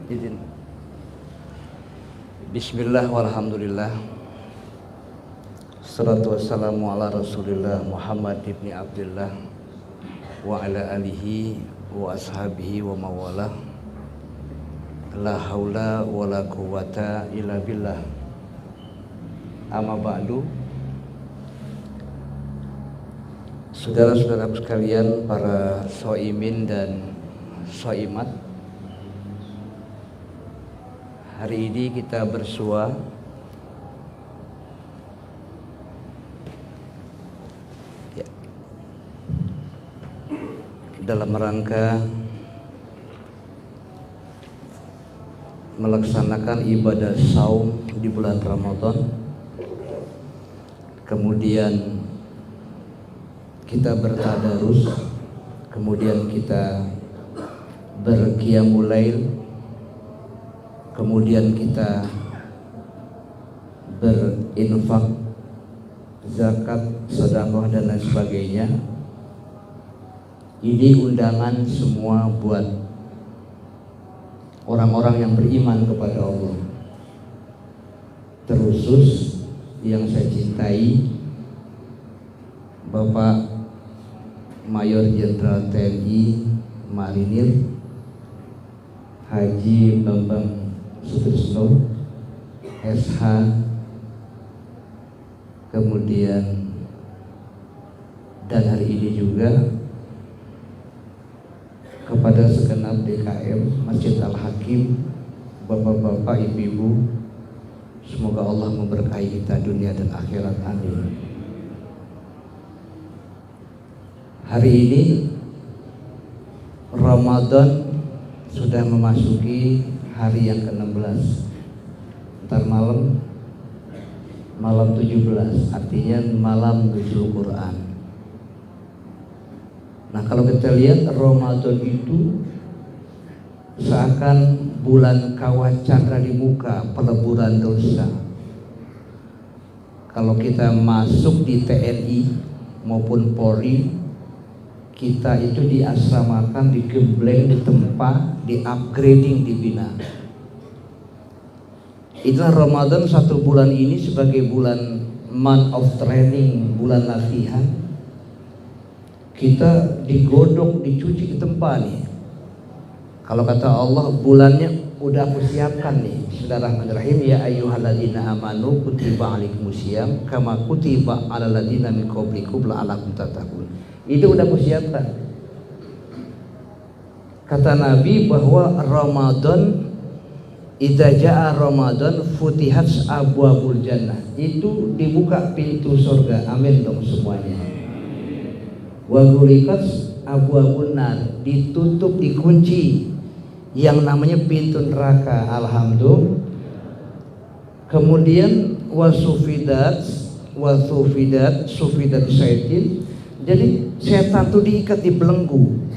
Izin. Bismillah walhamdulillah. Salatu wassalamu ala Rasulillah Muhammad ibni Abdullah wa ala alihi wa ashabihi wa mawalah. La haula wa la quwata illa billah. Amma ba'du. Saudara-saudara sekalian, para shaimin dan shaimat, hari ini kita bersua dalam rangka melaksanakan ibadah saum di bulan Ramadan. Kemudian kita bertadarus, kemudian kita berqiyamul lail, kemudian kita berinfak, zakat, sedekah dan lain sebagainya. Ini undangan semua buat orang-orang yang beriman kepada Allah. Terkhusus yang saya cintai Bapak Mayor Jenderal TNI Marinir Haji Bambang Sutrisno SH, kemudian dan hari ini juga kepada segenap DKM Masjid Al-Hakim, bapak-bapak, ibu-ibu, semoga Allah memberkahi kita dunia dan akhirat, amin. Hari ini Ramadan sudah memasuki hari yang ke-16. Ntar malam 17, artinya malam Nuzul Quran. Nah, kalau kita lihat Ramadan itu seakan bulan kawah candra di muka, peleburan dosa. Kalau kita masuk di TNI maupun Polri, kita itu diasramakan, digembleng, ditempa, di-upgrading, dibina. Itulah Ramadan, satu bulan ini sebagai bulan month of training, bulan latihan. Kita digodok, dicuci, ditempa nih. Kalau kata Allah, bulannya udah aku siapkan nih. Bismillahirrahmanirrahim. Ya ayyuhalladzina amanu kutiba alaikumusiyam kama kutiba alal ladzina min qablikum la'allakum tattaqun. Itu udah aku siapkan. Kata Nabi bahwa Ramadan, idza jaa Ramadan futihat abwabul jannah. Itu dibuka pintu surga. Amin dong semuanya. Wa ghuliqat abwabun nar, ditutup, dikunci yang namanya pintu neraka. Alhamdulillah. Kemudian wasufidat syaitin. Jadi setan itu diikat, dibelenggu.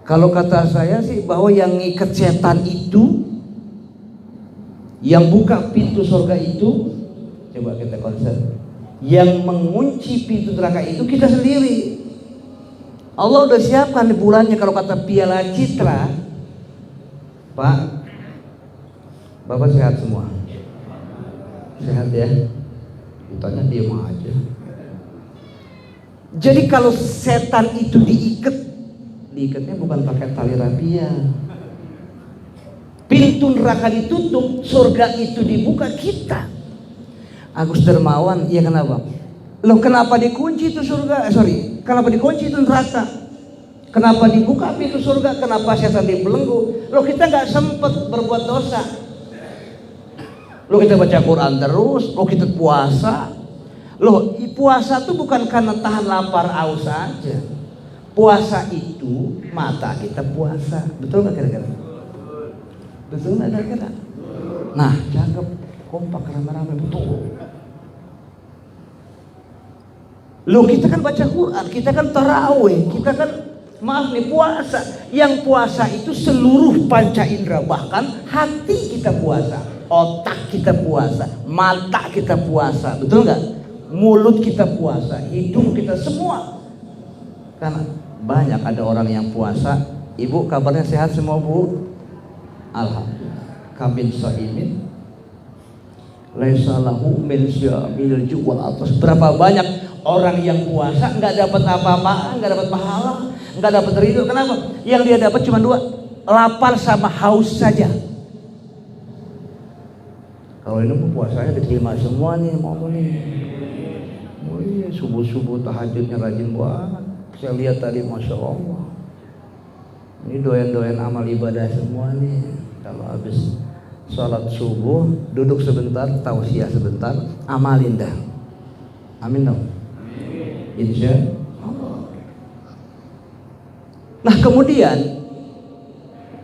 Kalau kata saya sih bahwa yang ngikat setan itu, yang buka pintu surga itu, coba kita konsen. Yang mengunci pintu neraka itu kita sendiri. Allah udah siapkan di bulannya. Kalau kata Piala Citra, Pak, Bapak sehat semua? Sehat ya? Ditanya diam aja. Jadi kalau setan itu diikatnya bukan pakai tali rapia. Pintu neraka ditutup, surga itu dibuka kita. Agus Dermawan, iya kenapa? Loh, kenapa dikunci itu surga? Kenapa dikunci itu neraka? Kenapa dibuka pintu surga? Kenapa setan dibelenggu? Loh, kita nggak sempet berbuat dosa. Loh, kita baca Quran terus. Loh, kita puasa. Loh, puasa itu bukan karena tahan lapar aus aja. Puasa itu mata kita puasa. Betul nggak kira-kira? Betul nggak kira-kira? Nah, cakep, kompak, rame-rame, betul. Loh, kita kan baca Quran, kita kan tarawih, kita kan puasa. Yang puasa itu seluruh panca indera, bahkan hati kita puasa, otak kita puasa, mata kita puasa, betul nggak? Mulut kita puasa, hidung kita semua. Karena banyak ada orang yang puasa. Ibu kabarnya sehat semua, Bu? Alhamdulillah. Kamin saimin laisa lahu min syamil juwal atas. Berapa banyak orang yang puasa nggak dapat apa-apa, nggak dapat pahala, nggak dapat ridho. Kenapa? Yang dia dapat cuma dua, lapar sama haus saja. Kalau ini puasanya diterima semua nih, mau nih. Oh iya, subuh-subuh tahajudnya rajin banget. Saya lihat tadi, masya Allah. Ini doyan-doyan amal ibadah semua nih. Kalau habis sholat subuh, duduk sebentar, tausiah sebentar, amalin dah. Amin dong. Insya Allah. Nah kemudian,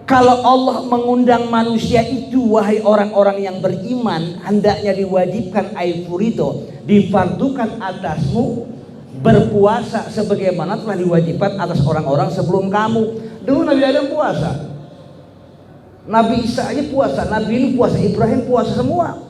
kalau Allah mengundang manusia itu, wahai orang-orang yang beriman, hendaknya diwajibkan aifurito, difardukan atasmu berpuasa sebagaimana telah diwajibkan atas orang-orang sebelum kamu. Dulu Nabi Adam puasa, Nabi Isa aja puasa, Nabi ini puasa, Ibrahim puasa semua.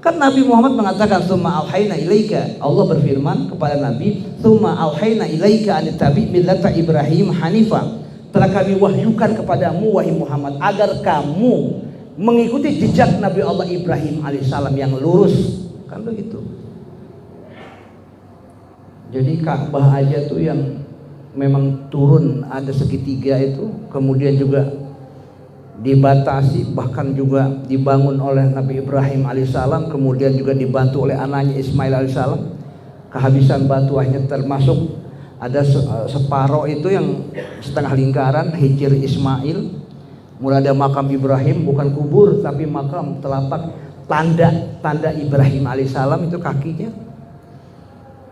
Kan Nabi Muhammad mengatakan tsumma auhayna ilaika, Allah berfirman kepada Nabi, tsumma auhayna ilaika an tabi millata Ibrahim hanifa. Telah kami wahyukan kepadamu wahai Muhammad agar kamu mengikuti jejak Nabi Allah Ibrahim alaihissalam yang lurus. Kan begitu. Jadi Ka'bah aja tuh yang memang turun ada segitiga itu, kemudian juga dibatasi, bahkan juga dibangun oleh Nabi Ibrahim alaihissalam, kemudian juga dibantu oleh anaknya Ismail alaihissalam. Kehabisan batu akhirnya termasuk ada separoh itu yang setengah lingkaran hijir Ismail. Mulai ada makam Ibrahim, bukan kubur tapi makam telapak tanda Ibrahim alaihissalam itu kakinya.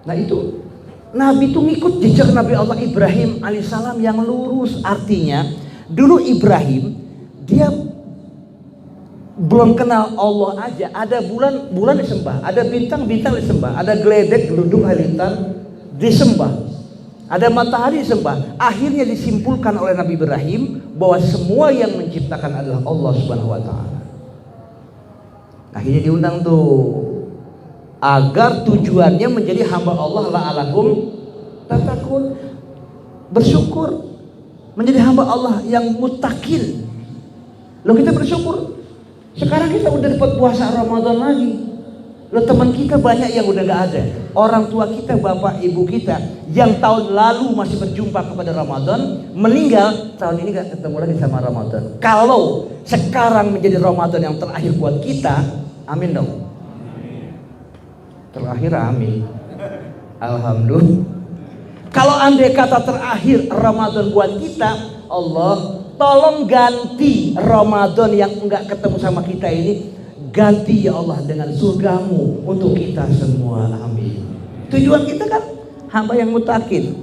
Nah itu Nabi itu ngikut jejak Nabi Allah Ibrahim alaihissalam yang lurus. Artinya dulu Ibrahim dia belum kenal Allah aja, ada bulan disembah, ada bintang disembah, ada geledek geluduk halilintar disembah, ada matahari disembah. Akhirnya disimpulkan oleh Nabi Ibrahim bahwa semua yang menciptakan adalah Allah Subhanahu wa taala. Akhirnya diundang tuh agar tujuannya menjadi hamba Allah la'alakum tattaqun, bersyukur, menjadi hamba Allah yang muttaqin. Loh kita bersyukur. Sekarang kita udah dapat puasa Ramadan lagi. Loh teman kita banyak yang udah gak ada. Orang tua kita, bapak ibu kita yang tahun lalu masih berjumpa kepada Ramadan, meninggal tahun ini gak ketemu lagi sama Ramadan. Kalau sekarang menjadi Ramadan yang terakhir buat kita, amin dong. Terakhir amin. Alhamdulillah. Kalau andai kata terakhir Ramadan buat kita, Allah tolong ganti Ramadan yang enggak ketemu sama kita ini, ganti ya Allah dengan surgamu untuk kita semua. Amin. Tujuan kita kan hamba yang mutakin.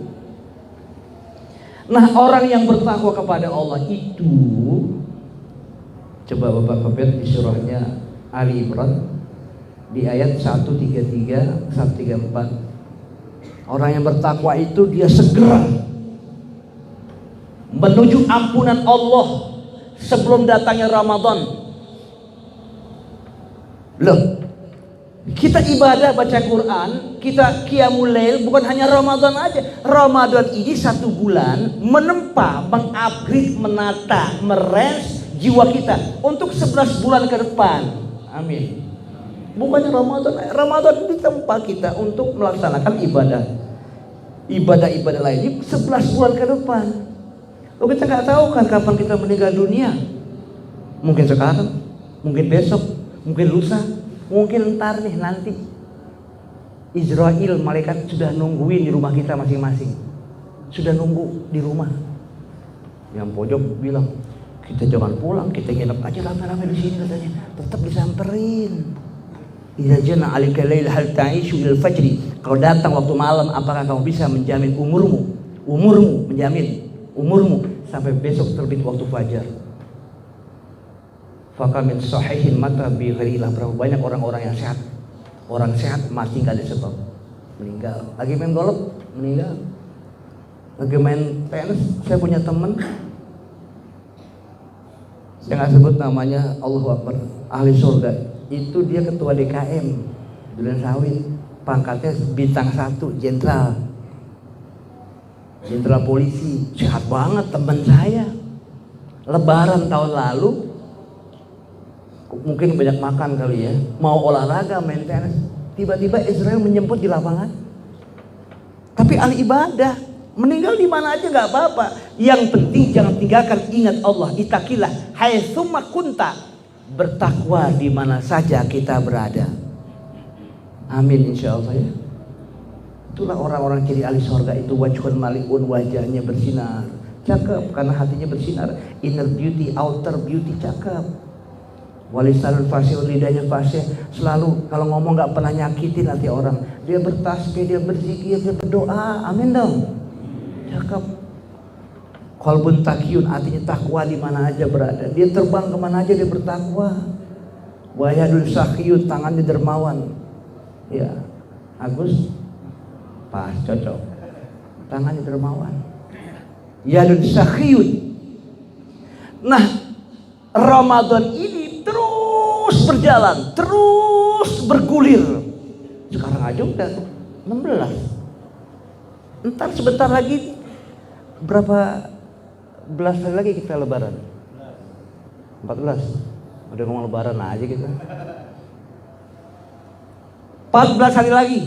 Nah orang yang bertakwa kepada Allah itu, coba Bapak lihat di surahnya Ali Imran di ayat 133 134. Orang yang bertakwa itu dia segera menuju ampunan Allah sebelum datangnya Ramadan. Loh, kita ibadah baca Quran, kita qiyamul lail bukan hanya Ramadan aja. Ramadan ini 1 bulan menempa, mengupgrade, menata, merens jiwa kita untuk 11 bulan ke depan. Amin. Bukannya Ramadan ditempa kita untuk melaksanakan ibadah lain 11 bulan ke depan. Loh, kita nggak tahu kan kapan kita meninggal dunia. Mungkin sekarang, mungkin besok, mungkin lusa, mungkin ntar nih nanti. Israel malaikat sudah nungguin di rumah kita masing-masing. Sudah nunggu di rumah. Yang pojok bilang, kita jangan pulang, kita nginep aja rame-rame di sini katanya. Tetap disamperin. Idza jana 'alaika lail hal ta'ishu ilal fajri. Kalau datang waktu malam, apakah kamu bisa menjamin umurmu menjamin umurmu sampai besok terbit waktu fajar? Fakamin sahihin mata bi ghairillah. Berapa banyak orang-orang yang sehat, orang sehat mati nggak ada sebab, meninggal. Lagi main golf meninggal, lagi main tenis. Saya punya teman, saya nggak sebut namanya, Allahu Akbar, ahli surga. Itu dia ketua DKM Duren Sawit, pangkatnya bintang 1, jenderal polisi, sehat banget teman saya. Lebaran tahun lalu Mungkin banyak makan kali ya, mau olahraga, maintenance. Tiba-tiba Israel menjemput di lapangan. Tapi ahli ibadah, meninggal di mana aja nggak apa-apa. Yang penting jangan tinggalkan ingat Allah. Ittaqilah haitsumma kunta. Bertakwa di mana saja kita berada. Amin insyaallah ya. Itulah orang-orang ciri ahli surga itu, wajhun maliun, wajahnya bersinar. Cakep karena hatinya bersinar. Inner beauty, outer beauty cakep. Walisanul fasih, lidahnya fasih, selalu kalau ngomong nggak pernah nyakitin hati orang. Dia bertasbih, dia berzikir, dia berdoa. Amin dong. Cakep. Qalbun taqiyun, artinya takwa di mana aja berada. Dia terbang kemana aja dia bertakwa. Wayadul sakhiyun, tangannya dermawan. Ya, Agus, pas cocok. Tangannya dermawan. Yadul sakhiyun. Nah, Ramadan ini terus berjalan, terus bergulir. Sekarang aja udah 16. Ntar sebentar lagi berapa belas hari lagi kita lebaran? 14. Udah ngomong lebaran aja kita. 14 hari lagi.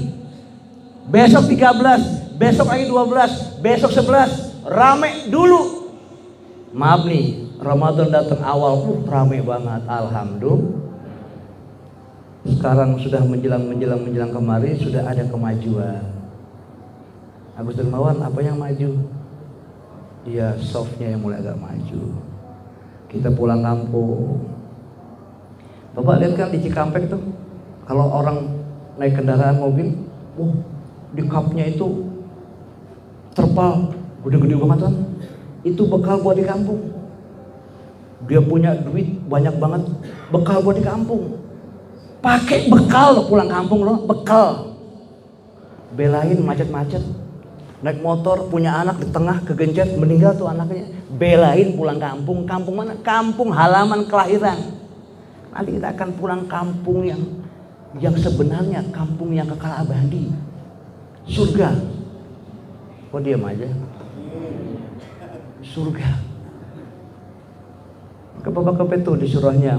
Besok 13, besok lagi 12, besok 11. Rame dulu. Maaf nih, Ramadan datang awal, rame banget, alhamdulillah. Sekarang sudah menjelang kemarin sudah ada kemajuan. Agus Dermawan, apa yang maju? Ya softnya yang mulai agak maju. Kita pulang kampung. Bapak lihat kan di Cikampek tuh, kalau orang naik kendaraan mobil, di kapnya itu terpal gede-gede banget kan. Itu bekal buat di kampung. Dia punya duit banyak banget, bekal buat di kampung. Pakai bekal pulang kampung loh, bekal. Belain macet-macet. Naik motor, punya anak di tengah kegencet, meninggal tuh anaknya. Belain pulang kampung. Kampung mana? Kampung halaman kelahiran. Nanti kita akan pulang kampung yang sebenarnya kampung yang kekal abadi. Surga. Kok diam aja? Surga. Ke Bapak itu di surahnya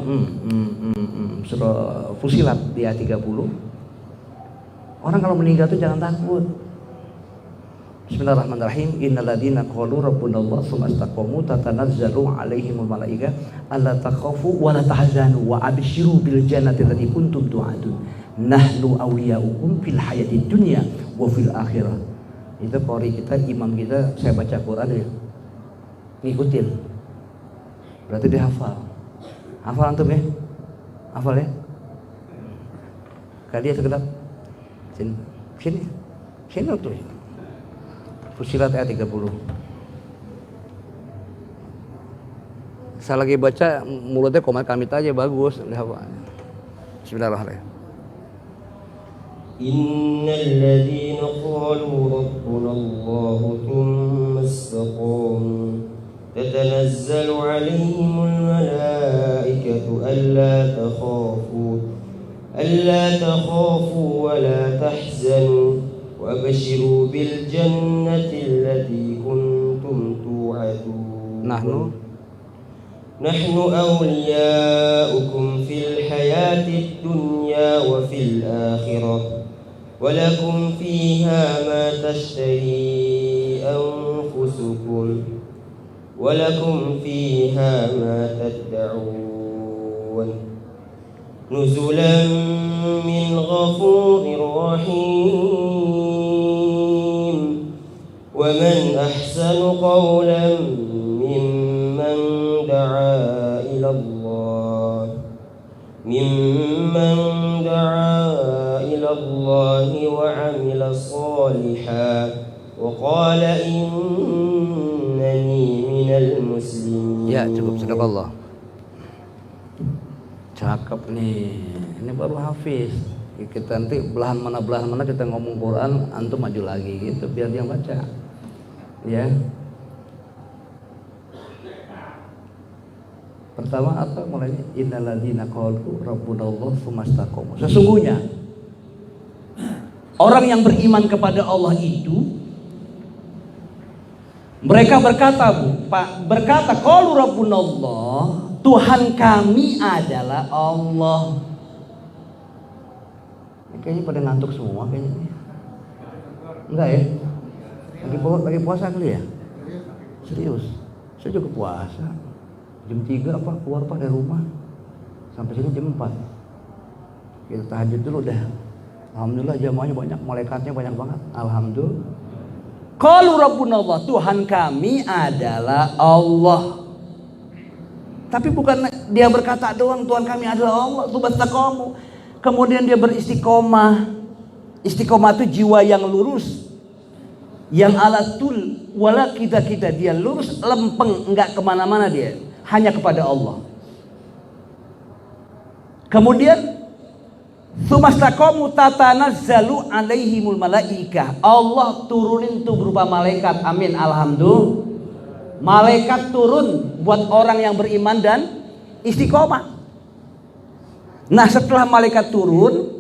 surah Fusilat di ayat 30. Orang kalau meninggal tuh jangan takut. Bismillahirrahmanirrahim. Innalladzina qalu rabbunallah tsumma istaqamu tatanazzalu 'alaihimul malaikah alla takhafu wa la tahzanu wa abshiru bil jannati allati kuntum tu'adun. Nahnu awliya'ukum fil hayatid dunya wa fil akhirah. Itu qori kita, imam kita, saya baca Quran ya. Ngikutin. Berarti dia hafal. Hafal antum ya? Hafal ya? Kalian sekedap. Sini tuh. Fusilat ayat 30. Saya lagi baca mulutnya komat kamit aja bagus. Bismillahirrahmanirrahim. Innal ladzina qalu rabbuna Allah tsumma istaqamu tatanazzalu 'alaihimul malaikatu alla takhafu wa la tahzanu وَأَبْشِرُوا بِالْجَنَّةِ الَّتِي كُنْتُمْ تُوعَدُونَ نحن أولياؤكم في الحياة الدنيا وفي الآخرة ولكم فيها ما تشتهي أنفسكم ولكم فيها ما تدعون نزلا من غفور رحيم ومن أحسن قولا ممن دعا إلى الله وعمل صالحا وقال إنني من المسلمين. Ya cukup, sadaqallah. Cakep nih, ini baru hafiz. Kita nanti belahan mana kita ngomong Quran, antum maju lagi gitu, biar dia baca. Ya. Pertama apa mulainya? Innalladzina qalu rabbunallah tsumma istaqamu. Sesungguhnya orang yang beriman kepada Allah itu mereka berkata qalu rabbunallah, Tuhan kami adalah Allah. Kayaknya pada ngantuk semua kayaknya. Enggak ya? Lagi puasa kali ya? Serius? Saya juga puasa. Jam 3 apa keluar Pak dari rumah. Sampai sini jam 4. Kita tahajud dulu dah. Alhamdulillah jamaahnya banyak, malaikatnya banyak banget. Alhamdulillah. Qalu rabbuna Allah, Tuhan kami adalah Allah. Tapi bukan dia berkata doang Tuhan kami adalah Allah, tsubastaqamu. Kemudian dia beristiqomah. Istiqomah itu jiwa yang lurus, yang alatul, wala kita dia lurus lempeng, enggak kemana-mana dia, hanya kepada Allah. Kemudian tsumastaqamu tatanazzalu alaihimul malaikah. Allah turunin tuh berupa malaikat. Amin, alhamdulillah. Malaikat turun buat orang yang beriman dan istiqomah. Nah, setelah malaikat turun,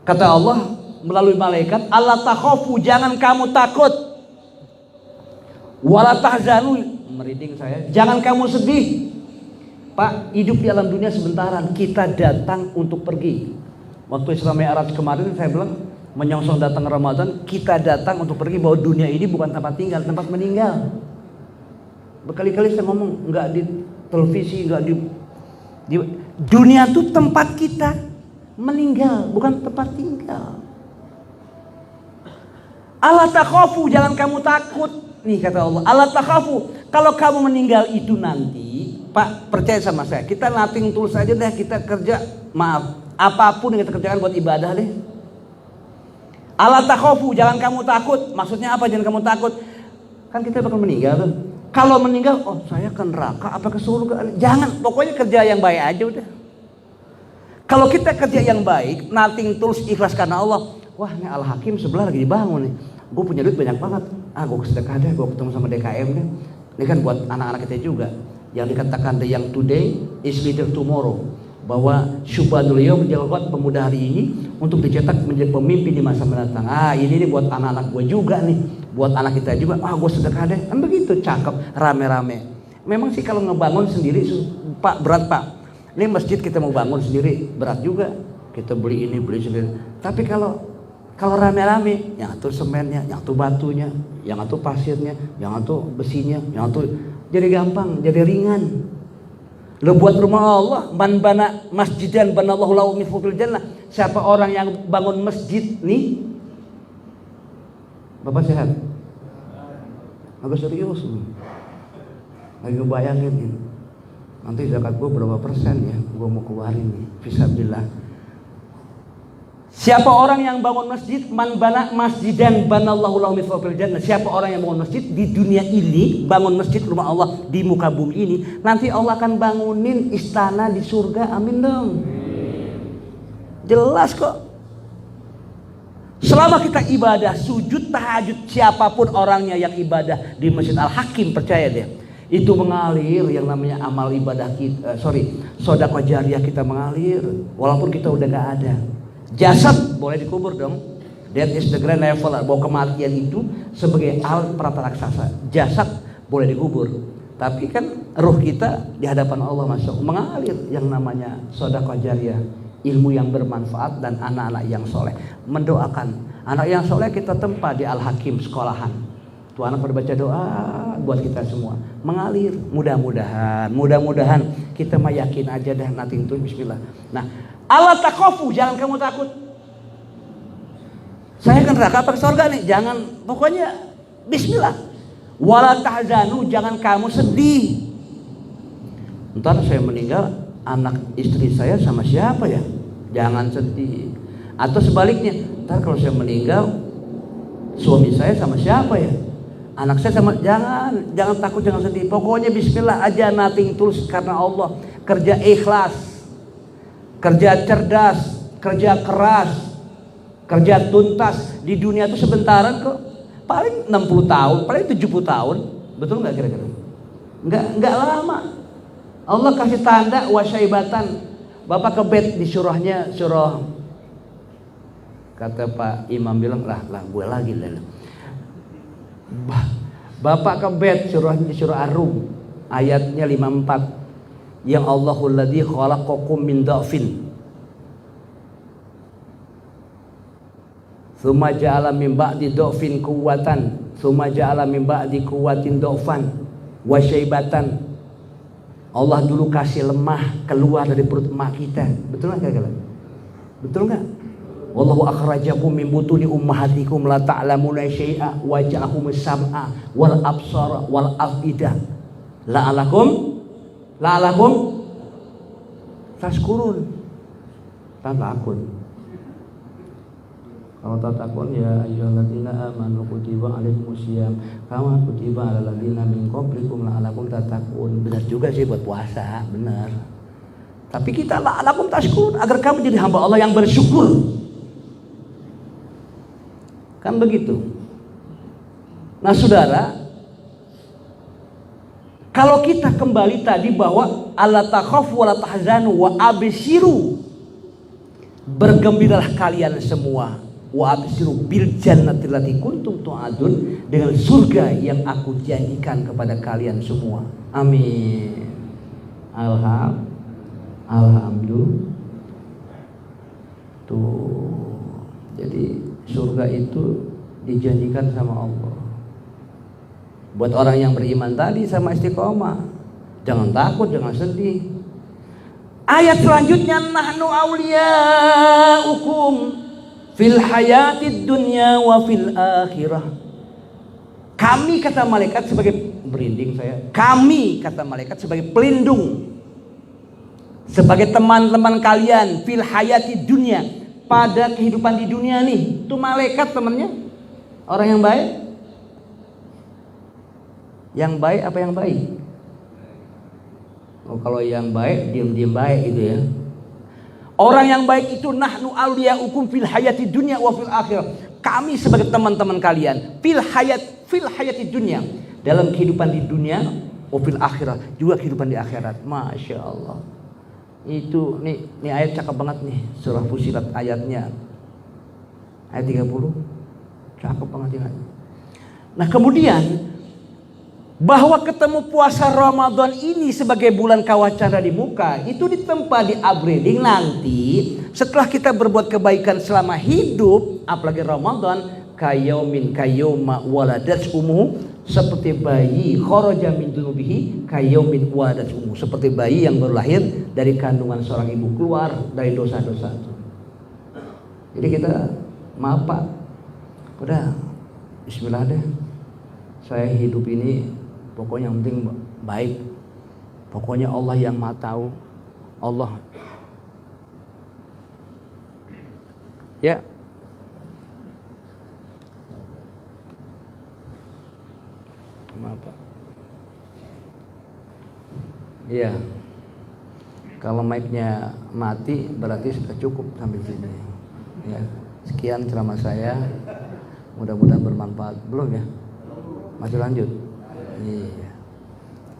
kata Allah melalui malaikat, Allah takhafu, jangan kamu takut. Wala tahzanu, merinding saya, jangan kamu sedih. Pak, hidup di alam dunia sebentaran, kita datang untuk pergi. Waktu Isra Mi'raj kemarin saya bilang, menyongsong datang Ramadan, kita datang untuk pergi, bahwa dunia ini bukan tempat tinggal, tempat meninggal. Berkali-kali saya ngomong, enggak di televisi, enggak di dunia itu tempat kita meninggal, bukan tempat tinggal. Allah takhafu, jangan kamu takut. Nih kata Allah, Allah takhafu, kalau kamu meninggal itu nanti, Pak, percaya sama saya, kita nothing tulus aja deh, kita kerja, maaf, apapun yang kita kerjakan buat ibadah deh. Allah takhafu, jangan kamu takut. Maksudnya apa jangan kamu takut? Kan kita bakal meninggal tuh. Kalau meninggal, oh saya ke neraka apa ke surga? Jangan, pokoknya kerja yang baik aja udah. Kalau kita kerja yang baik, nothing tulus, ikhlas karena Allah. Wah, ini Al-Hakim sebelah lagi dibangun nih. Gue punya duit banyak banget. Gue kesedekah deh, gue ketemu sama DKM deh. Ini kan buat anak-anak kita juga. Yang dikatakan the young today is leader tomorrow. Bahwa syubhanul yaum, menjawab pemuda hari ini untuk dicetak menjadi pemimpin di masa mendatang. Ini nih buat anak-anak gue juga nih, buat anak kita juga. Gue sedekah deh, kan begitu, cakep, rame-rame. Memang sih kalau ngebangun sendiri, Pak, berat Pak. Ini masjid kita mau bangun sendiri, berat juga. Kita beli ini, beli sendiri. Tapi kalau rame-rame, yang atur semennya, yang atur batunya, yang atur pasirnya, yang atur besinya, yang atur, jadi gampang, jadi ringan. Lo buat rumah Allah, man bana masjidan banallahu lahu min fawqil jannah. Siapa orang yang bangun masjid nih? Bapak sehat? Agak serius nih. Lagi bayangin nih. Nanti zakat gue berapa persen ya? Gue mau keluarin nih. Fisabilillah. Siapa orang yang bangun masjid, man bana masjidan banallahu lahu min fawqil jannah. Siapa orang yang bangun masjid di dunia ini, bangun masjid rumah Allah di muka bumi ini, nanti Allah akan bangunin istana di surga. Amin dong. Jelas kok. Selama kita ibadah, sujud, tahajud, siapapun orangnya yang ibadah di Masjid Al-Hakim, percaya deh, itu mengalir yang namanya amal ibadah kita, sedekah jariah kita mengalir walaupun kita udah gak ada. Jasad boleh dikubur dong. That is the grand level. Bahwa kematian itu sebagai alat perata raksasa. Jasad boleh dikubur. Tapi kan ruh kita di hadapan Allah masuk mengalir yang namanya sedekah jariah, ilmu yang bermanfaat dan anak-anak yang soleh. Mendoakan anak yang soleh kita tempa di Al-Hakim sekolahan. Tuh anak berbaca doa buat kita semua. Mengalir. Mudah-mudahan kita mah yakin aja dah, nanti itu bismillah. Nah, Allah takhafu, jangan kamu takut. Saya kan neraka apa ke surga nih? Jangan, pokoknya bismillah. Wala tahzanu, jangan kamu sedih. Ntar saya meninggal, anak istri saya sama siapa ya? Jangan sedih. Atau sebaliknya, ntar kalau saya meninggal, suami saya sama siapa ya? Anak saya sama, jangan takut, jangan sedih. Pokoknya bismillah aja, nothing tulus karena Allah. Kerja ikhlas. Kerja cerdas, kerja keras, kerja tuntas. Di dunia itu sebentaran kok. Paling 60 tahun, paling 70 tahun. Betul gak kira-kira? Enggak lama. Allah kasih tanda wasyaibatan. Bapak ke bed di surahnya, surah. Kata Pak Imam bilang, lah gue lagi. Bapak ke bed surahnya di surah Ar-Rum. ayatnya 54. Yang Allahul ladzi khalaqakum min dha'fin tsumma ja'ala min ba'di dha'fin quwwatan tsumma ja'ala min ba'di quwwatin dha'fan wa syaibatan. Allah dulu kasih lemah keluar dari perut emak kita. Betul enggak kalian? Betul enggak? Wallahu akhrajakum min butuni ummahatikum la ta'lamuna syai'a wa ja'akumus sam'a wal absara wal afidah la'alakum tashkurun. Tatakun. Kalau tatakun ya ayyuhalladzina amanu kutiba alaikumusiyam kama kutiba alal ladzina min qablikum la'alakum tatakun. Benar juga sih buat puasa, benar. Tapi kita la'alakum tashkurun, agar kamu jadi hamba Allah yang bersyukur. Kan begitu. Nah, saudara, kalau kita kembali tadi bahwa alla takhafu wa la tahzanu wa abshiru, bergembiralah kalian semua, wa abshiru bil jannati allati kuntum tu'adun, dengan surga yang aku janjikan kepada kalian semua. Amin. Alhamdulillah. Tuh. Jadi surga itu dijanjikan sama Allah. Buat orang yang beriman tadi sama istiqomah, jangan takut, jangan sedih. Ayat selanjutnya, nahnu awliyaukum fil hayatid dunya wa fil akhirah. Kami, kata malaikat sebagai berinding saya. Kami, kata malaikat, sebagai pelindung, sebagai teman-teman kalian fil hayatid dunya, pada kehidupan di dunia nih. Itu malaikat temannya orang yang baik. Yang baik apa yang baik? Oh, kalau yang baik diam-diam baik gitu ya. Orang yang baik itu nahnu awliyaukum fil hayati dunya wa fil akhirah. Kami sebagai teman-teman kalian fil hayati dunya, dalam kehidupan di dunia, wa fil akhirah, juga kehidupan di akhirat. Masya Allah. Itu nih ayat cakep banget nih, surah Fussilat ayatnya ayat 30. Cakep banget ini. Nah, kemudian bahwa ketemu puasa Ramadan ini sebagai bulan kawacana di muka, itu ditempa di upgrading nanti setelah kita berbuat kebaikan selama hidup, apalagi Ramadan, kayoma waladat ummu, seperti bayi kharaja min dunubihi kayaumin waladat ummu, seperti bayi yang baru lahir dari kandungan seorang ibu, keluar dari dosa-dosa itu. Jadi kita maaf Pak, udah bismillah deh, saya hidup ini pokoknya yang penting baik. Pokoknya Allah yang Maha tahu. Allah. Ya. Maaf Pak. Iya. Kalau mic-nya mati berarti sudah cukup sampai sini. Ya. Sekian ceramah saya. Mudah-mudahan bermanfaat. Belum ya? Masih lanjut. Iya.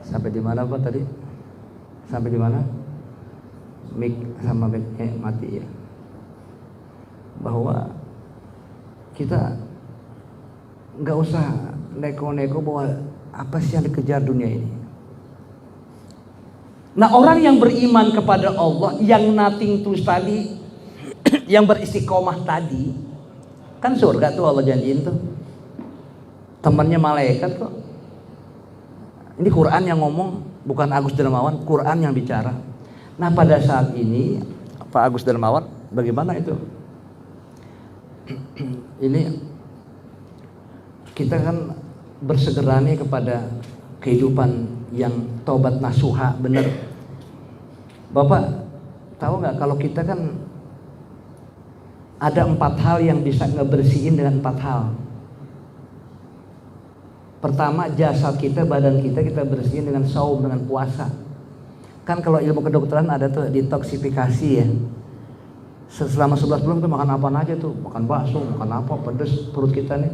Sampai di mana Pak tadi? Sampai di mana? Mic sama mic-nya mati ya. Bahwa kita nggak usah neko-neko bahwa apa sih yang dikejar dunia ini. Nah, orang yang beriman kepada Allah, yang nothing tulus tadi, yang beristiqomah tadi, kan surga tuh Allah janjiin tuh. Temannya malaikat kok. Ini Quran yang ngomong, bukan Agus Dermawan, Quran yang bicara. Nah, pada saat ini Pak Agus Dermawan, bagaimana itu? Ini kita kan bersegera nih kepada kehidupan yang taubat nasuha, benar. Bapak tahu nggak kalau kita kan ada 4 hal yang bisa ngebersihin dengan 4 hal. Pertama, jasad kita, badan kita bersihin dengan saum, dengan puasa. Kan kalau ilmu kedokteran ada tuh detoksifikasi ya. Selama 11 bulan tuh makan apa aja tuh, makan bakso, makan apa, pedes perut kita nih.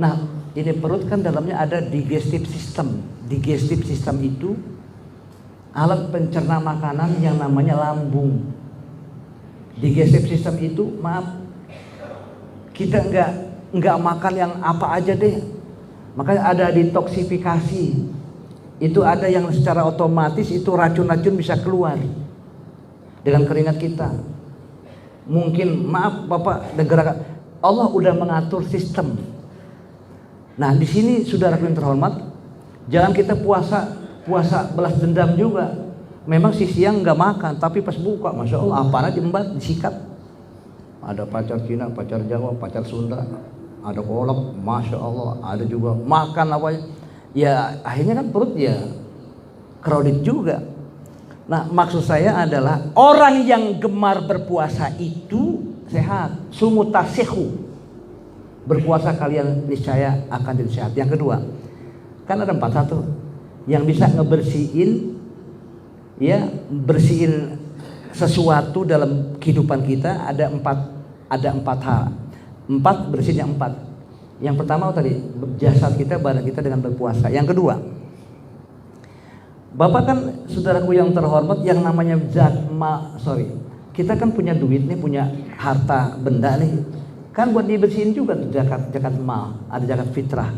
Nah, ini perut kan dalamnya ada digestive system. Digestive system itu alat pencerna makanan yang namanya lambung. Digestive system itu, maaf, kita nggak makan yang apa aja deh. Makanya ada detoksifikasi. itu ada yang secara otomatis itu racun-racun bisa keluar dengan keringat kita. Mungkin maaf Bapak, negara Allah udah mengatur sistem. Nah di sini saudaraku yang terhormat, jangan kita puasa belas dendam juga. Memang si siang nggak makan, tapi pas buka, masya Allah, apa aja mbak disikat. Ada pacar Cina, pacar Jawa, pacar Sunda, ada kolak, masya Allah, ada juga makan apa ya, akhirnya kan perut ya crowded juga. Nah maksud saya adalah orang yang gemar berpuasa itu sehat, sumutasihu, berpuasa kalian niscaya akan jadi sehat. Yang kedua, kan ada 41 yang bisa ngebersihin, ya bersihin sesuatu dalam kehidupan kita. Ada empat hal, bersihnya 4. Yang pertama tadi jasad kita, badan kita dengan berpuasa. Yang kedua, Bapak kan saudaraku yang terhormat, yang namanya kita kan punya duit nih, punya harta benda nih, kan buat dibersihin juga zakat mal, ada zakat fitrah.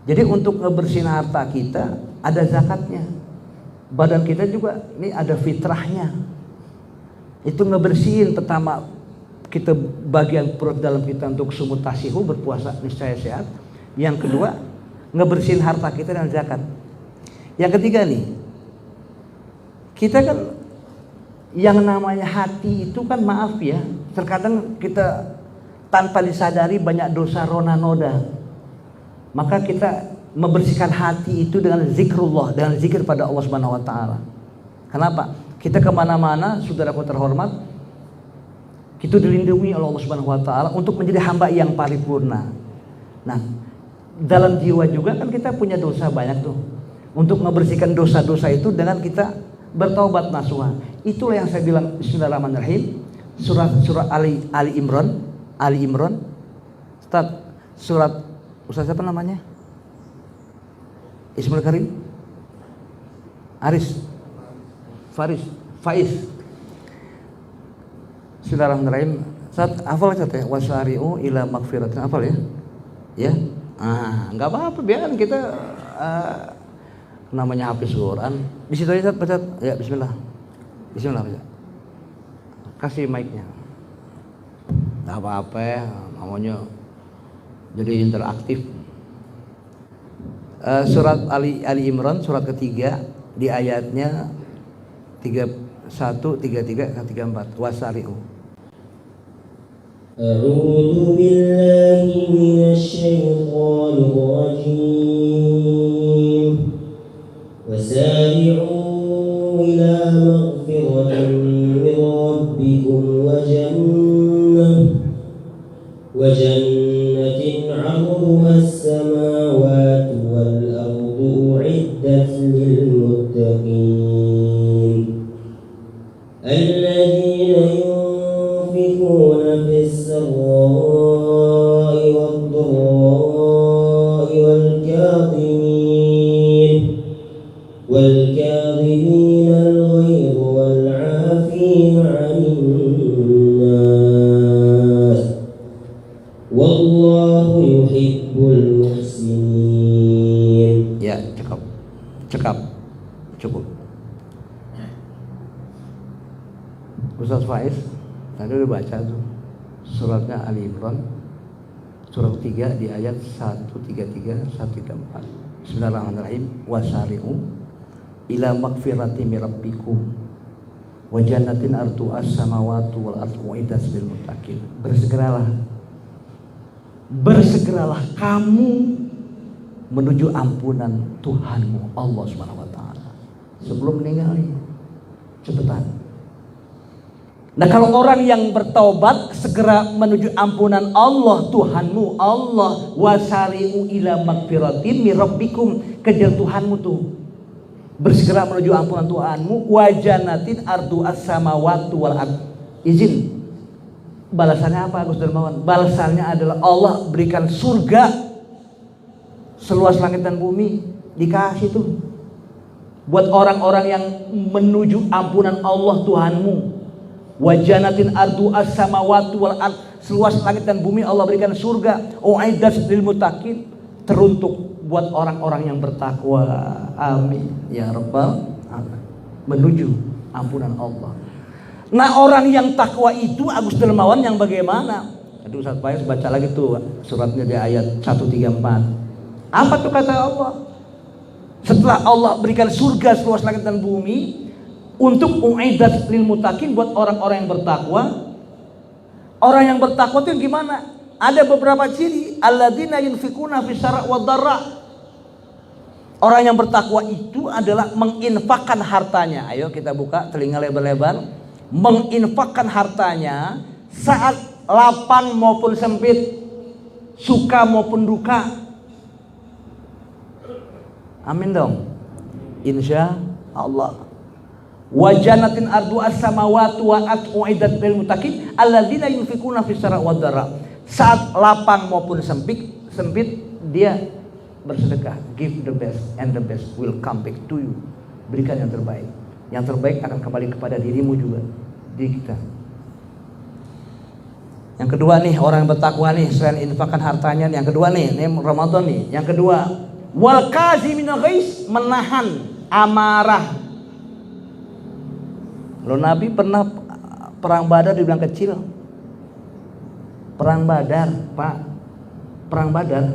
Jadi untuk ngebersihin harta kita ada zakatnya. Badan kita juga ini ada fitrahnya. Itu ngebersihin, pertama kita bagian perut dalam kita untuk sumutasihu, berpuasa niscaya sehat. Yang kedua, ngebersihin harta kita dengan zakat. Yang ketiga nih, kita kan yang namanya hati itu kan maaf ya, terkadang kita tanpa disadari banyak dosa rona noda. Maka kita membersihkan hati itu dengan zikrullah, dengan zikir pada Allah Subhanahu wa taala. Kenapa? Kita kemana-mana, saudaraku terhormat, kita dilindungi oleh Allah Subhanahu wa taala untuk menjadi hamba yang paripurna. Nah, dalam jiwa juga kan kita punya dosa banyak tuh. Untuk membersihkan dosa-dosa itu dengan kita bertaubat nasuha. Itulah yang saya bilang, bismillahirrahmanirrahim. Surat Ali Imran. Ustaz siapa namanya? Ismail Karim? Faiz. Bismillahirrahmanirrahim. Ustaz hafal Ustaz ya? Wasari'u ila magfiratin, hafal ya? Ya? Enggak apa-apa, biar kita namanya hafiz Quran. Di situ aja baca. Ya, bismillah baca. Kasih mic-nya. Enggak apa-apa ya, namanya jadi interaktif. Surat Ali Imran, surat ketiga, di ayatnya 31, 33, 34. Wasari'u. A'udzu billahi minasyaitonir rajim. وسارعوا إلى مغفرة من ربكم وجنة عرضها السماوات والأرض أعدت للمتقين الذين ينفقون في السراء والضراء والكاظمين الغيظ والعافين عن الناس والله يحب المحسنين. Ya, cukup. Ustaz Faiz tadi udah baca tuh suratnya Ali Imran, surat 3 di ayat 133, 134. Bismillahirrahmanirrahim. Wasari'u ila magfirati min rabbikum wa jannatin arduha as-samawati wal ardu uiddat lil muttaqin. Bersegeralah kamu menuju ampunan Tuhanmu Allah Subhanahu wa taala sebelum meninggal. Cepetan. Nah, kalau orang yang bertaubat segera menuju ampunan Allah Tuhanmu, Allah wasari'u ila magfiratin min rabbikum, kejar Tuhanmu tuh. Bersegera menuju ampunan Tuhanmu, wajanatin ardu as-samawati wal ard. Izin. Balasannya apa Gus Dermawan? Balasannya adalah Allah berikan surga seluas langit dan bumi, dikasih tuh buat orang-orang yang menuju ampunan Allah Tuhanmu. Wajanatin ardu as-samawati wal ard, seluas langit dan bumi Allah berikan surga. Uiddat lil muttaqin, teruntuk buat orang-orang yang bertakwa. Amin ya rabbal alamin. Menuju ampunan Allah. Nah, orang yang takwa itu Agus Dermawan yang bagaimana? Aduh, Ustaz Faiz baca lagi tuh suratnya di ayat 134. Apa tuh kata Allah? Setelah Allah berikan surga seluas langit dan bumi untuk uiddat lil muttaqin, buat orang-orang yang bertakwa. Orang yang bertakwa itu gimana? Ada beberapa ciri. Alladzina yunfikuna fis sarra wad dharra. Orang yang bertakwa itu adalah menginfakkan hartanya. Ayo kita buka telinga lebar-lebar. Menginfakkan hartanya saat lapang maupun sempit, suka maupun duka. Amin dong. Insya Allah. Wajanatin ardu as-samawati wa uiddat lil muttaqin alladzina yunfikuna fis sarra wad dharra. Saat lapang maupun sempit dia bersedekah. Give the best and the best will come back to you. Berikan yang terbaik. Yang terbaik akan kembali kepada dirimu juga, diri kita. Yang kedua nih, orang yang bertakwa nih, selain infakkan hartanya, yang kedua nih, ini Ramadan nih. Yang kedua, wal kaziminal ghaiz, menahan amarah. Lo Nabi pernah perang Badar dibilang kecil. Perang Badar, Pak. Perang Badar.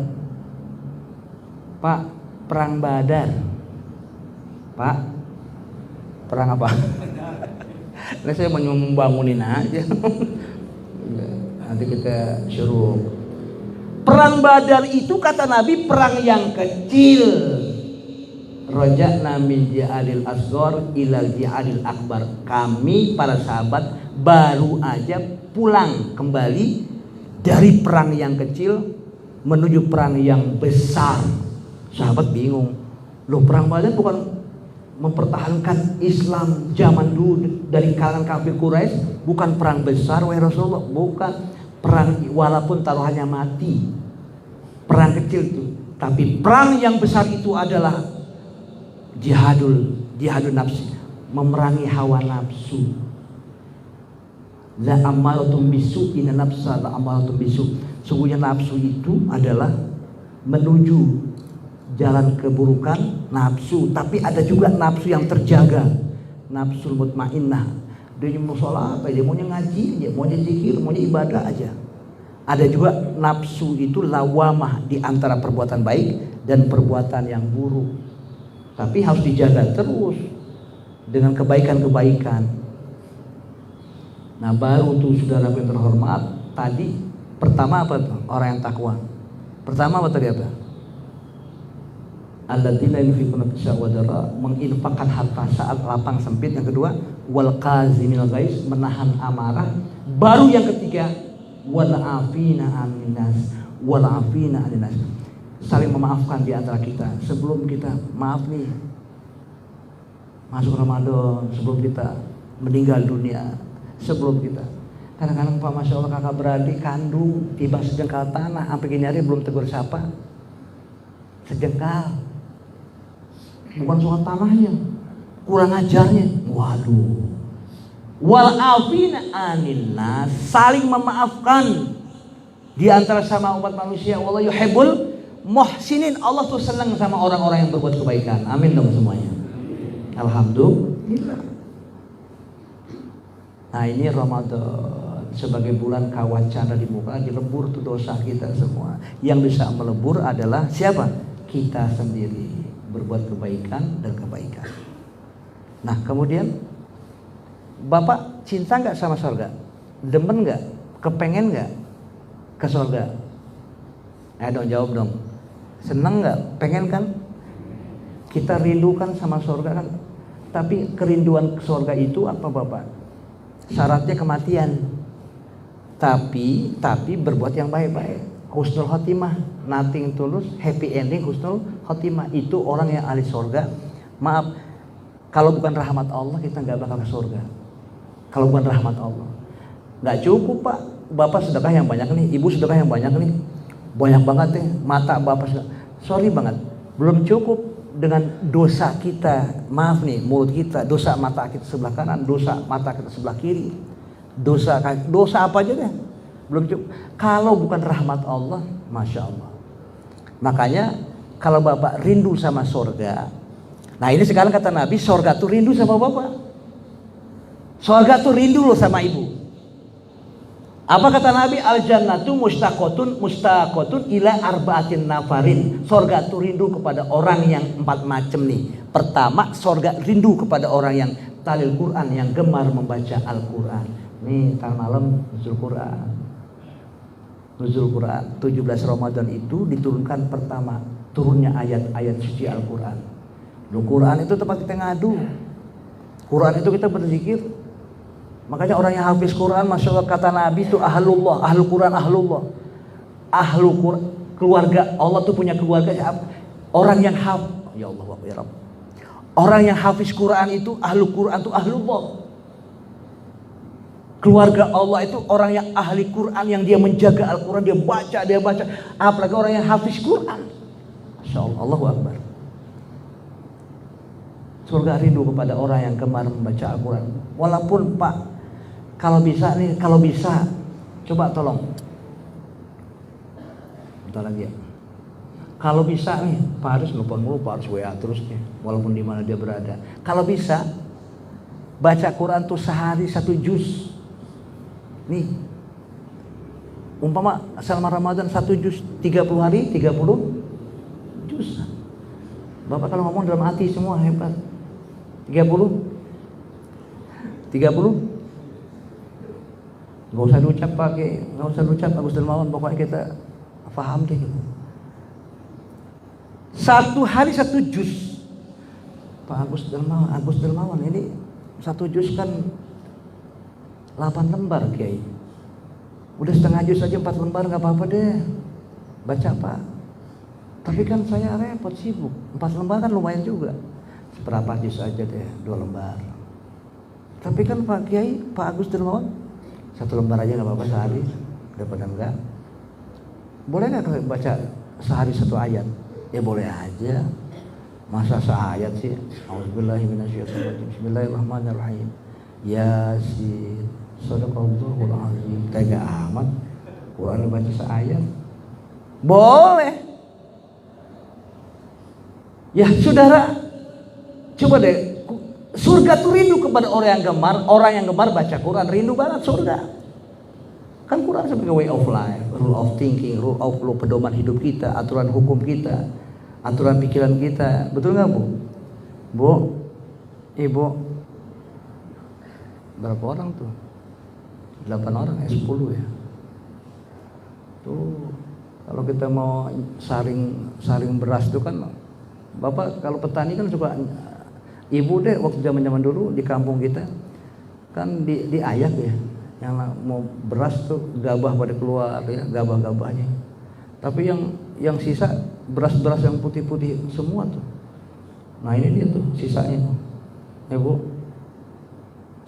Pak, perang Badar. Pak, perang apa? Ini saya mau membangunin aja. Nanti kita suruh. Perang Badar itu kata Nabi perang yang kecil. Raja'na min ji'adil asghar ilal ji'adil akbar. Kami para sahabat baru aja pulang kembali dari perang yang kecil menuju perang yang besar. Sahabat bingung. Loh, perang Badar bukan mempertahankan Islam zaman dulu dari kalangan kafir Quraisy, bukan perang besar wahai Rasulullah, bukan perang walaupun taruhannya mati. Perang kecil itu, tapi perang yang besar itu adalah jihadul nafsi, memerangi hawa nafsu. La amaratum bisu, inna nafsa la amaratum bisu. Sungguhnya nafsu itu adalah menuju jalan keburukan, nafsu. Tapi ada juga nafsu yang terjaga, nafsu mutmainnah. Dia mau sholat aja, maunya ngaji aja, maunya zikir, maunya ibadah aja. Ada juga nafsu itu lawamah, di antara perbuatan baik dan perbuatan yang buruk. Tapi harus dijaga terus dengan kebaikan-kebaikan. Nah, baru tuh saudara yang terhormat, tadi pertama apa tuh? Orang yang takwa. Pertama apa tadi apa? Alladzina yunfikuna fis sarra wad dharra, menginfakkan harta saat lapang sempit. Yang kedua, wal kaziminal ghaiz, menahan amarah. Baru yang ketiga, wal afina 'anil nas, wal afina 'anil nas. Saling memaafkan di antara kita. Sebelum kita maaf nih, masuk Ramadan, sebelum kita meninggal dunia, sebelum kita kadang-kadang Pak, Masya Allah, kakak beradik kandung tiba sejengkal tanah, sampai gini hari belum tegur siapa. Sejengkal, bukan soal tanahnya, kurang ajarnya. Waduh. Wal afina 'anil nas, saling memaafkan di antara sama umat manusia. Wallahu yuhibbul muhsinin. Allah tuh senang sama orang-orang yang berbuat kebaikan. Amin dong semuanya. Alhamdulillah. Nah, ini Ramadan sebagai bulan kawacana di muka, dilebur tuh dosa kita semua. Yang bisa melebur adalah siapa? Kita sendiri, berbuat kebaikan dan kebaikan. Nah, kemudian Bapak cinta nggak sama surga? Demen nggak? Kepengen nggak ke surga? Dong jawab dong. Seneng nggak? Pengen kan? Kita rindukan sama surga kan? Tapi kerinduan ke surga itu apa Bapak? Syaratnya kematian. Tapi berbuat yang baik-baik. Husnul khotimah, nothing tulus, happy ending, husnul khotimah. Itu orang yang ahli surga. Maaf, kalau bukan rahmat Allah kita nggak bakal ke surga. Kalau bukan rahmat Allah, nggak cukup Pak. Bapak sedekah yang banyak nih, Ibu sedekah yang banyak nih, banyak banget nih. Mata Bapak, sorry banget, belum cukup dengan dosa kita. Maaf nih, mulut kita, dosa mata kita sebelah kanan, dosa mata kita sebelah kiri, dosa apa aja deh, belum cukup. Kalau bukan rahmat Allah, Masya Allah. Makanya kalau bapak rindu sama sorga, nah ini sekarang kata Nabi, sorga tuh rindu sama bapak. Sorga tuh rindu loh sama ibu. Apa kata Nabi? Al jannatu mustaqotun ila arba'atin nafarin. Sorga tuh rindu kepada orang yang 4 macam nih. Pertama, sorga rindu kepada orang yang talil Quran, yang gemar membaca Al-Quran. Nih, ntar malam nuzul Quran. Nuzul Quran 17 Ramadan itu diturunkan pertama turunnya ayat-ayat suci Al-Quran. Quran itu tempat kita ngadu. Quran itu kita berzikir. Makanya orang yang hafiz Quran, masya Allah, kata Nabi itu ahlullah, ahlul Quran, ahlullah. Ahlul Quran, keluarga Allah tuh punya keluarga orang yang ya Allah ya Rabb. Orang yang hafiz Quran itu ahlul Quran itu ahlullah. Keluarga Allah itu orang yang ahli Quran, yang dia menjaga Al-Quran, dia baca. Apalagi orang yang hafiz Quran. Masya Allah, Allahu Akbar. Surga rindu kepada orang yang gemar membaca Al-Quran. Walaupun Pak, kalau bisa, coba tolong. Bentar lagi ya. Kalau bisa nih, Pak Haris nelfon mulu, Pak Haris WA terus nih, walaupun di mana dia berada. Kalau bisa, baca Quran tuh sehari 1 juz. Nih, umpama selama Ramadan 1 juz, 30 hari 30 juz. Bapak kalau ngomong dalam hati semua hebat. 30 Gak usah diucap Agus Dermawan, pokoknya kita paham deh. 1 hari 1 juz. Pak Agus Dermawan ini 1 juz kan 8 lembar Kiai. Udah setengah juz aja 4 lembar gak apa-apa deh. Baca Pak. Tapi kan saya repot sibuk. 4 lembar kan lumayan juga. Seberapa juz aja deh, 2 lembar. Tapi kan Pak Kiai, Pak Agus Dermawan 1 lembar aja gak apa-apa sehari. Daripada enggak. Boleh gak baca sehari 1 ayat? Ya boleh aja. Masa seayat sih? Auzubillahiminasyaitonirrajim. Bismillahirrahmanirrahim. Yasin. Shadaqallahul azim. Tega amat. Quran baca seayat. Boleh. Ya saudara, coba deh. Surga tuh rindu kepada orang yang gemar baca Quran, rindu banget surga. Kan Quran sebagai way of life, rule of thinking, rule of law, pedoman hidup kita, aturan hukum kita, aturan pikiran kita. Betul nggak Bu? Bu, Ibu, berapa orang tuh? 8 orang, 10 ya. Tuh, kalau kita mau saring beras tuh kan, Bapak kalau petani kan suka, Ibu deh waktu zaman dulu di kampung kita kan diayak ya, yang mau beras tuh gabah pada keluar ya, gabah-gabahnya. Tapi yang sisa beras-beras yang putih-putih semua tuh. Nah ini dia tuh sisanya. Ibu,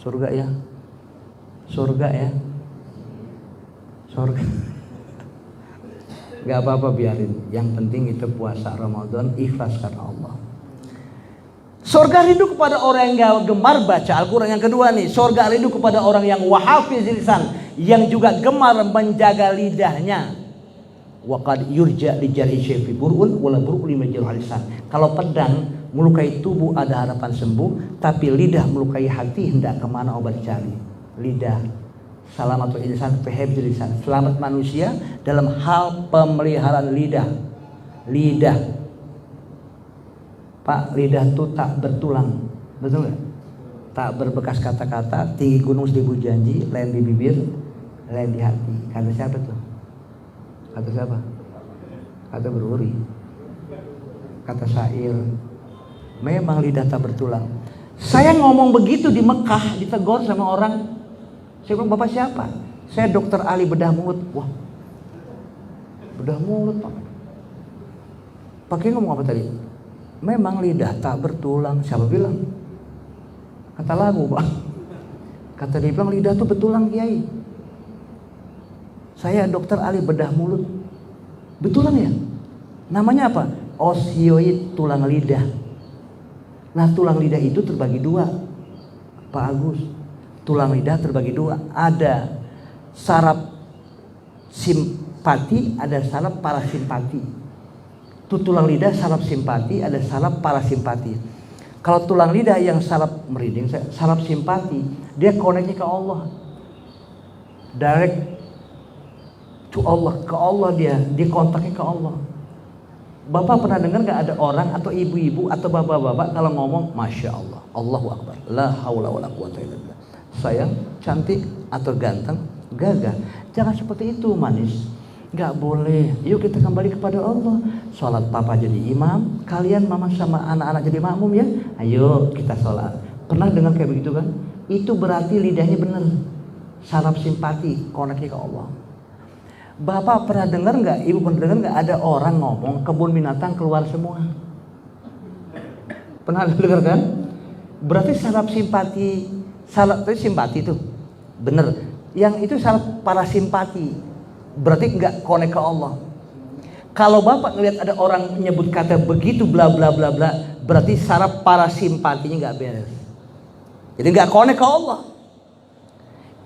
surga ya, surga. Gak apa-apa biarin. Yang penting itu puasa Ramadan ikhlas karena Allah. Surga rindu kepada orang yang gemar baca Al-Quran. Yang kedua nih, surga rindu kepada orang yang wahafizil lisan, yang juga gemar menjaga lidahnya. Wa qad yurja li jar'i syaifi burun wala bur'u li majruh lisan. Kalau pedang melukai tubuh ada harapan sembuh, tapi lidah melukai hati hendak kemana obat cari. Lidah. Salamatul insan fi hifdzil lisan. Selamat manusia dalam hal pemeliharaan lidah. Lidah. Pak, lidah itu tak bertulang, betul nggak? Tak berbekas kata-kata, tinggi gunung 1000 janji, lain di bibir, lain di hati. Kata siapa tuh? Kata siapa? Kata beruri. Kata syair. Memang lidah tak bertulang. Saya ngomong begitu di Mekah, ditegur sama orang. Saya bilang, Bapak siapa? Saya Dokter Ali bedah mulut. Wah, bedah mulut Pak. Pakai ngomong apa tadi? Memang lidah tak bertulang. Siapa bilang? Kata lagu Pak. Kata dia bilang lidah tuh bertulang Kiai. Saya Dokter Ali bedah mulut. Betulan ya? Namanya apa? Osioid tulang lidah. Nah tulang lidah itu terbagi 2 Pak Agus. Tulang lidah terbagi 2. Ada saraf simpati, ada saraf parasimpati. Tuh tulang lidah saraf simpati, ada saraf parasimpati. Kalau tulang lidah yang saraf merinding, saraf simpati, dia connect-nya ke Allah. Direct to Allah, ke Allah dia kontaknya ke Allah. Bapak pernah dengar gak ada orang atau ibu-ibu atau bapak-bapak kalau ngomong Masya Allah, Allahu Akbar, la haula wala quwata illa billah. Sayang, cantik atau ganteng, gagah. Jangan seperti itu manis. Gak boleh. Yuk kita kembali kepada Allah. Sholat papa jadi imam, kalian mama sama anak-anak jadi makmum ya. Ayo kita sholat. Pernah dengar kayak begitu kan? Itu berarti lidahnya benar. Saraf simpati, koneknya ke Allah. Bapak pernah dengar nggak? Ibu pernah dengar nggak ada orang ngomong kebun binatang keluar semua? Pernah dengar kan? Berarti saraf simpati, saraf itu simpati tuh, bener. Yang itu saraf parasimpati. Berarti nggak konek ke Allah. Kalau bapak ngelihat ada orang nyebut kata begitu bla bla bla bla, berarti saraf parasimpatinya nggak beres. Jadi nggak konek ke Allah.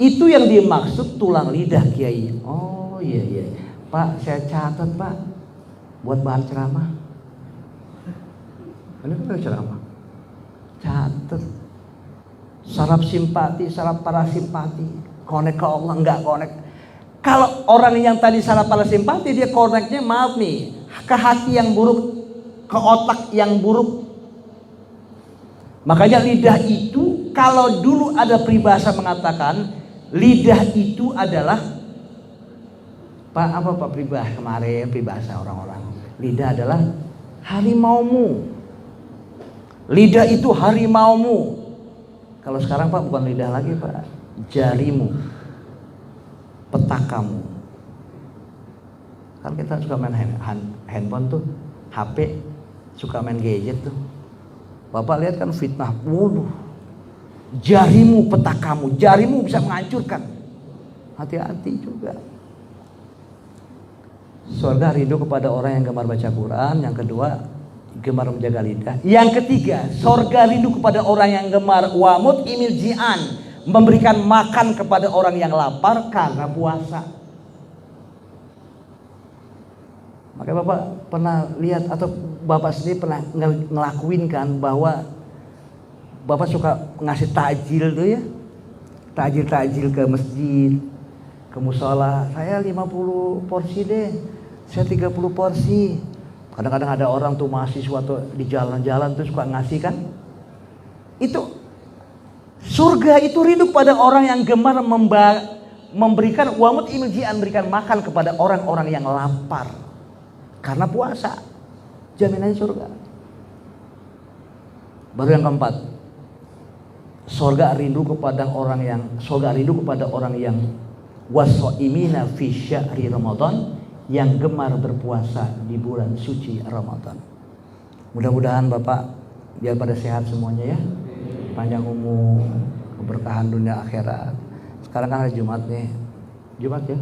Itu yang dimaksud tulang lidah Kiai. Oh iya, Pak saya catat Pak buat bahan ceramah. Ini kan ceramah. Catat. Saraf simpati, saraf parasimpati, konek ke Allah nggak konek. Kalau orang yang tadi saraf parasimpati dia koneknya maaf nih ke hati yang buruk, ke otak yang buruk. Makanya lidah itu kalau dulu ada peribahasa mengatakan lidah itu adalah apa peribahasa kemarin peribahasa orang-orang. Lidah adalah harimaumu. Lidah itu harimaumu. Kalau sekarang Pak bukan lidah lagi Pak, jarimu. Petakamu. Kan kita suka main handphone tuh, HP, suka main gadget tuh. Bapak lihat kan fitnah, waduh, jarimu petakamu, jarimu bisa menghancurkan. Hati-hati juga. Surga rindu kepada orang yang gemar baca Quran. Yang kedua, gemar menjaga lidah. Yang ketiga, surga rindu kepada orang yang gemar wamut imil ji'an, memberikan makan kepada orang yang lapar karena puasa. Makanya Bapak pernah lihat atau Bapak sendiri pernah ngelakuin kan bahwa Bapak suka ngasih takjil tuh ya. Takjil ke masjid, ke musola. Saya 50 porsi deh. Saya 30 porsi. Kadang-kadang ada orang tuh mahasiswa tuh di jalan-jalan tuh suka ngasih kan. Itu surga itu rindu pada orang yang gemar memberikan wamut imjian, memberikan makan kepada orang-orang yang lapar karena puasa. Jaminannya surga. Baru yang keempat, surga rindu kepada orang yang wasoimina fi syahri Ramadan, yang gemar berpuasa di bulan suci Ramadan. Mudah-mudahan Bapak biar pada sehat semuanya ya. Panjang umur, keberkahan dunia akhirat. Sekarang kan hari Jumat nih. Jumat ya.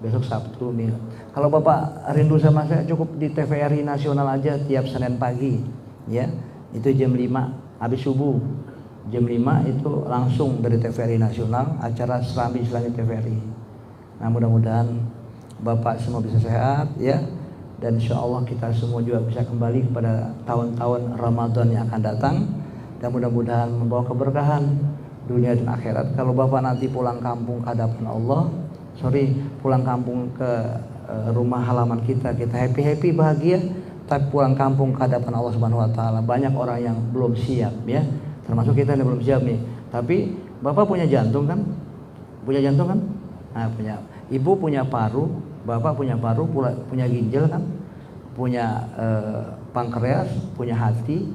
Besok Sabtu nih. Kalau Bapak rindu sama saya cukup di TVRI Nasional aja tiap Senin pagi, ya. Itu jam 5 habis subuh. Jam 5 itu langsung dari TVRI Nasional acara Serambi Islamnya TVRI. Nah, mudah-mudahan Bapak semua bisa sehat ya. Dan insya Allah kita semua juga bisa kembali kepada tahun-tahun Ramadan yang akan datang. Dan mudah-mudahan membawa keberkahan dunia dan akhirat. Kalau Bapak nanti pulang kampung ke hadapan Allah, pulang kampung ke rumah halaman kita happy bahagia, tapi pulang kampung ke hadapan Allah Subhanahu wa taala banyak orang yang belum siap ya. Termasuk kita yang belum siap nih. Tapi Bapak punya jantung kan? Punya jantung kan? Nah, punya. Ibu punya paru, Bapak punya paru, punya ginjal kan? Punya pankreas, punya hati.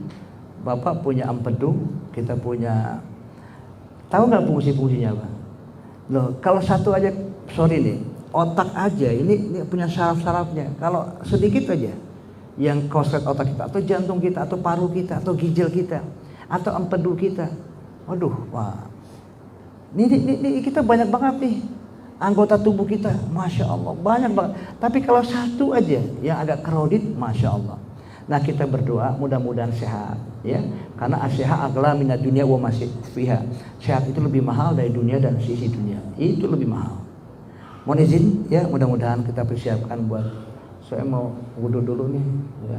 Bapak punya empedu, kita punya. Tahu nggak fungsi-fungsinya apa? Loh, kalau satu aja, nih, otak aja ini punya saraf-sarafnya. Kalau sedikit aja, yang konslet otak kita, atau jantung kita, atau paru kita, atau ginjal kita, atau empedu kita, waduh, wah, ini kita banyak banget nih anggota tubuh kita, masya Allah, banyak banget. Tapi kalau satu aja yang agak crowded, masya Allah. Nah, kita berdoa mudah-mudahan sehat ya, karena as-sehat agla minad dunya wa masih fiha. Sehat itu lebih mahal dari dunia dan sisi dunia, itu lebih mahal. Mohon izin ya, mudah-mudahan kita persiapkan buat saya mau wudhu dulu nih, ya.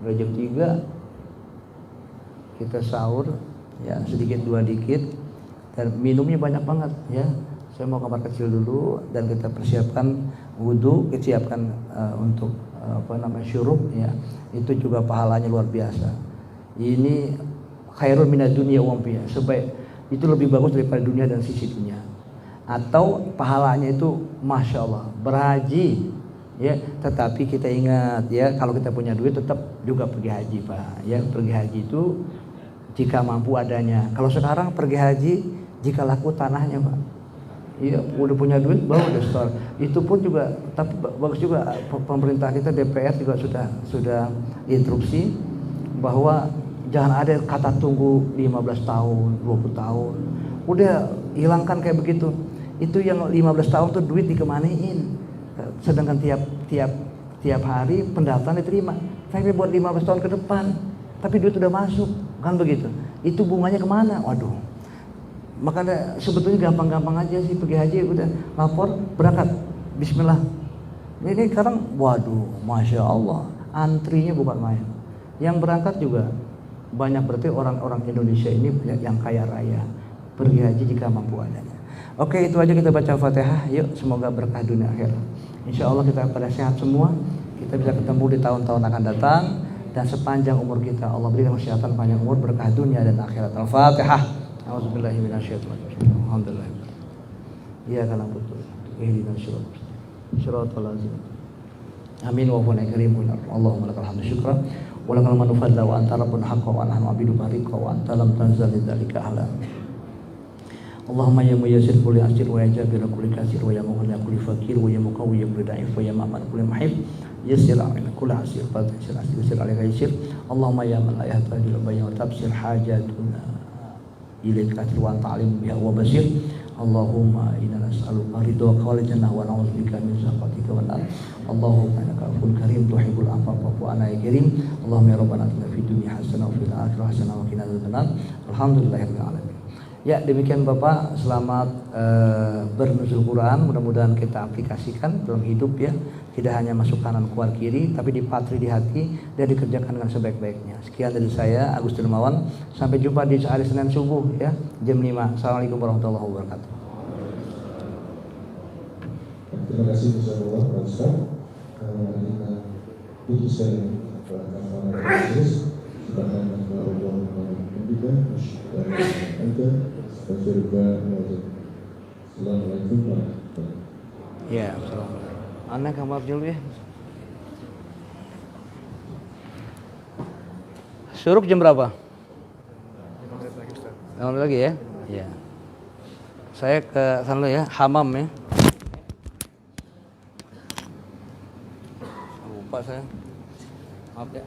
Udah jam 3 kita sahur, ya sedikit dua dikit, dan minumnya banyak banget, ya. Saya mau kamar kecil dulu dan kita persiapkan wudhu, kita siapkan untuk syuruk, ya. Itu juga pahalanya luar biasa. Ini khairul minad dunya wa ma, sebaik itu lebih bagus daripada dunia dan sisi dunia. Atau pahalanya itu masya Allah berhaji, ya. Tetapi kita ingat, ya, kalau kita punya duit tetap juga pergi haji, Pak, ya. Pergi haji itu jika mampu adanya. Kalau sekarang pergi haji jika laku tanahnya, Pak. Iya, udah punya duit baru udah store. Itu pun juga, tapi bagus juga pemerintah kita, DPR juga sudah instruksi bahwa jangan ada kata tunggu 15 tahun, 20 tahun. Udah hilangkan kayak begitu. Itu yang 15 tahun tuh duit dikemanain. Sedangkan tiap hari pendaftaran diterima. Tapi buat 15 tahun ke depan, tapi duit udah masuk, kan begitu. Itu bunganya kemana? Waduh. Makanya sebetulnya gampang-gampang aja sih pergi haji, udah lapor berangkat, bismillah. Ini sekarang, waduh, masya Allah, antrinya bukan main. Yang berangkat juga banyak, berarti orang-orang Indonesia ini yang kaya raya, pergi haji jika mampu adanya. Oke, itu aja, kita baca Fatihah. Yuk, semoga berkah dunia akhirat. Insya Allah kita pada sehat semua, kita bisa ketemu di tahun-tahun akan datang, dan sepanjang umur kita Allah berikan kesehatan, panjang umur, berkah dunia dan akhirat. Al-Fatihah. A'udzubillahi minasyaitonirrajim. Alhamdulillah. Ya kana betul. Ihdinas siratal ladzina. Amin wa huwa karimun. Allahumma lakal hamdu syukran wa lakal manu fadla wa anta rabbun haqqan wa nahnu abidu barika wa anta lam tanzal lidzalika ahla. Allahumma ya muyassir kulli asir wa ya jabir kulli kasir wa ya mughni kulli fakir wa ya muqawwi kulli da'if wa ya ma'man kulli muhib. Yassir alaina kulli asir fa yassir alaina yassir. Allahumma ya man la yahtadi ila bayyin wa tabsir hajatuna ilaika wa ta'lim biha wa basir. Allahumma inna nas'aluka ridhaka wal jannah wa na'udzubika min sakhatika wan nar. Allahumma innaka afuwwun karim tuhibbul afwa fa'fu anna ya karim. Allahumma ya rabbana atina fid dunya hasanah wa fil akhirati hasanah wa qina adzabannar. Alhamdulillahirabbil alamin. Ya, demikian Bapak, selamat bernuzul Quran. Mudah-mudahan kita aplikasikan dalam hidup, ya. Tidak hanya masuk kanan keluar kiri, tapi dipatri di hati dan dikerjakan dengan sebaik-baiknya. Sekian dari saya, Agus Dermawan. Sampai jumpa di hari Senin subuh, ya, jam 5. Assalamualaikum warahmatullahi wabarakatuh. Terima kasih insyaallah Pak Ustaz. Kita putuskan kafaratul majlis. Subhanallah wa bihamdihi. Assalamualaikum warahmatullahi wabarakatuh. Ya, assalamualaikum. Anak kamar dulu, ya. Syuruk jam berapa? 5 menit lagi, Ustaz. 5 menit lagi, ya? Iya. Saya ke sana dulu, ya, hamam, ya. Lupa saya. Maaf, ya.